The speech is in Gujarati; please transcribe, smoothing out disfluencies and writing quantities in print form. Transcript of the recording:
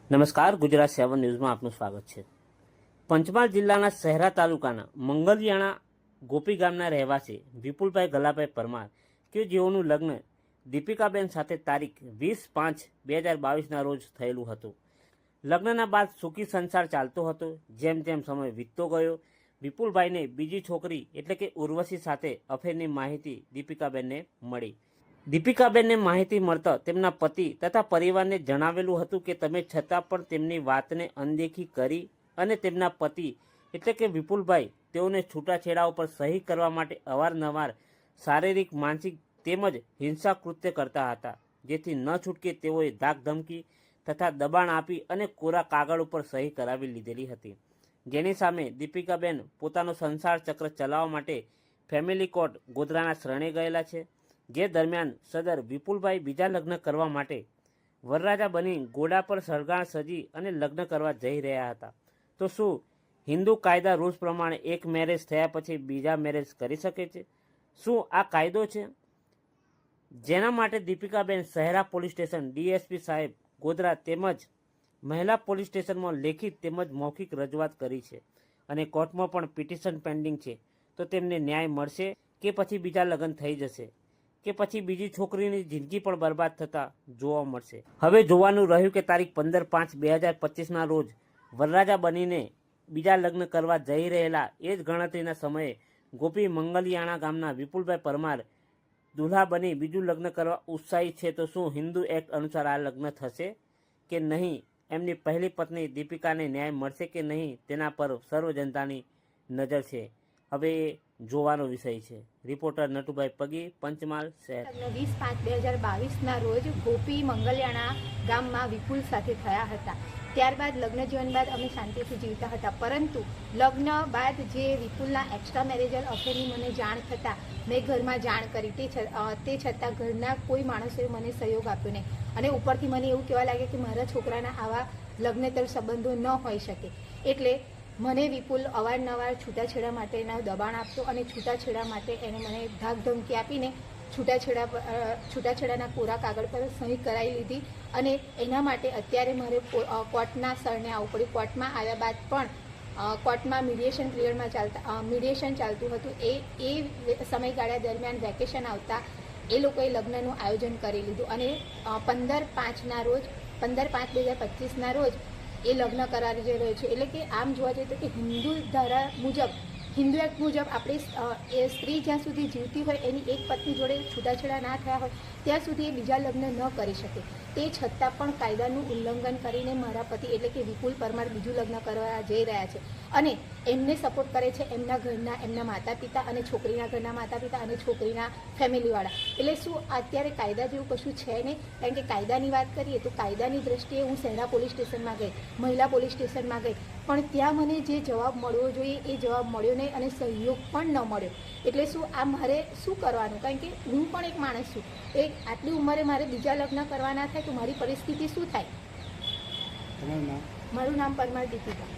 નમસ્કાર, ગુજરાત 7 ન્યૂઝમાં આપનું સ્વાગત છે। પંચમહાલ જિલ્લાના શહેરા તાલુકાના મંગલિયાણા ગોપી ગામના રહેવાસી વિપુલભાઈ ગલાભાઈ પરમાર કે જેઓનું લગ્ન દીપિકાબેન સાથે તારીખ 20/5/2022ના રોજ થયેલું હતું। લગ્નના બાદ સુખી સંસાર ચાલતો હતો। જેમ જેમ સમય વીતતો ગયો, વિપુલભાઈને બીજી છોકરી એટલે કે ઉર્વશી સાથે અફેરની માહિતી દીપિકાબેનને મળી। દીપિકાબેનને માહિતી મળતા તેમના પતિ તથા પરિવારને જણાવેલું હતું કે તમે છતાં પણ તેમની વાતને અનદેખી કરી અને તેમના પતિ એટલે કે વિપુલભાઈ તેઓને છૂટાછેડા ઉપર સહી કરવા માટે અવારનવાર શારીરિક, માનસિક તેમજ હિંસા કૃત્ય કરતા હતા, જેથી ન છૂટકે તેઓએ ધાકધમકી તથા દબાણ આપી અને કોરા કાગળ ઉપર સહી કરાવી લીધેલી હતી, જેની સામે દીપિકાબેન પોતાનો સંસાર ચક્ર ચલાવવા માટે ફેમિલી કોર્ટ ગોધરાના શરણે ગયેલા છે। જે દરમિયાન સદર વિપુલભાઈ બીજા લગ્ન કરવા માટે વરરાજા બની ઘોડા પર સળગાણ સજી અને લગ્ન કરવા જઈ રહ્યા હતા। તો શું હિન્દુ કાયદા રૂલ્સ પ્રમાણે એક મેરેજ થયા પછી બીજા મેરેજ કરી શકે છે? શું આ કાયદો છે? જેના માટે દીપિકાબેન શહેરા પોલીસ સ્ટેશન, ડીએસપી સાહેબ ગોધરા તેમજ મહિલા પોલીસ સ્ટેશનમાં લેખિત તેમજ મૌખિક રજૂઆત કરી છે અને કોર્ટમાં પણ પિટિશન પેન્ડિંગ છે। તો તેમને ન્યાય મળશે કે પછી બીજા લગ્ન થઈ જશે કે પછી બીજી છોકરીની જિંદગી પણ બરબાદ થતા જોવા મળશે? હવે જોવાનું રહ્યું કે તારીખ 15/5/2025ના રોજ વરરાજા બનીને બીજા લગ્ન કરવા જઈ રહેલા એ જ ગણતરીના સમયે ગોપી મંગલિયાણા ગામના વિપુલભાઈ પરમાર દુલ્હા બની બીજું લગ્ન કરવા ઉત્સાહી છે। તો શું હિન્દુ એક્ટ અનુસાર આ લગ્ન થશે કે નહીં? એમની પહેલી પત્ની દીપિકાને ન્યાય મળશે કે નહીં? તેના પર સર્વ જનતાની નજર છે। હવે એ જોવાનો વિષય છે। રિપોર્ટર નટુભાઈ પગી, પંચમહાલ શહેર। 20/5/2022ના રોજ ગોપી મંગલિયાણા ગામમાં વિપુલ સાથે થયા હતા। ત્યારબાદ લગ્ન જીવન બાદ અમે શાંતિથી જીવતા હતા, પરંતુ લગ્ન બાદ જે વિપુલના એક્સ્ટ્રા મેરેજલ અફેરની મને જાણ થતાં મેં ઘરમાં જાણ કરી, તે છતાં ઘરના કોઈ માણસોએ મને સહયોગ આપ્યો નહીં અને ઉપરથી મને એવું કહેવા લાગે કે મારા છોકરાના આવા લગ્નેતર સંબંધો ન હોઈ શકે, એટલે મને વિપુલ અવારનવાર છૂટાછેડા માટેના દબાણ આપતો અને છૂટાછેડા માટે એને મને ધાકધમકી આપીને છૂટાછેડાના કોરા કાગળ પર સહી કરાવી લીધી અને એના માટે અત્યારે મારે કોર્ટના શરણે આવવું પડ્યું। કોર્ટમાં આવ્યા બાદ પણ કોર્ટમાં મીડિયેશન પિરિયડમાં મીડિયેશન ચાલતું હતું। એ સમયગાળા દરમિયાન વેકેશન આવતા એ લોકોએ લગ્નનું આયોજન કરી લીધું અને 15/5ના રોજ 15/5/2025ના રોજ એ લગ્ન કરાવી જઈ રહ્યો છે। એટલે કે આમ જોવા જઈએ તો કે હિન્દુ ધારા મુજબ, હિન્દુ એક્ટ મુજબ આપણે સ્ત્રી જ્યાં સુધી જીવતી હોય એની એક પત્ની જોડે છૂટાછેડા ના થયા હોય ત્યાં સુધી એ બીજા લગ્ન ન કરી શકે। તે છતાં પણ કાયદાનું ઉલ્લંઘન કરીને મારા પતિ એટલે કે વિપુલ પરમાર બીજું લગ્ન કરવા જઈ રહ્યા છે અને એમને સપોર્ટ કરે છે એમના ઘરના, એમના માતા પિતા અને છોકરીના ઘરના માતા પિતા અને છોકરીના ફેમિલીવાળા। એટલે શું અત્યારે કાયદા જેવું કશું છે નહીં? કારણ કે કાયદાની વાત કરીએ તો કાયદાની દ્રષ્ટિએ હું શહેરા પોલીસ સ્ટેશનમાં ગઈ, મહિલા પોલીસ સ્ટેશનમાં ગઈ, પણ ત્યાં મને જે જવાબ મળવો જોઈએ એ જવાબ મળ્યો નહીં અને સહયોગ પણ ન મળ્યો। એટલે શું આ મારે શું કરવાનું? કારણ કે હું પણ એક માણસ છું, આટલી ઉંમરે મારે બીજા લગ્ન કરવા ના થાય તો મારી પરિસ્થિતિ શું થાય? મારું નામ પરમાર દીપિકા।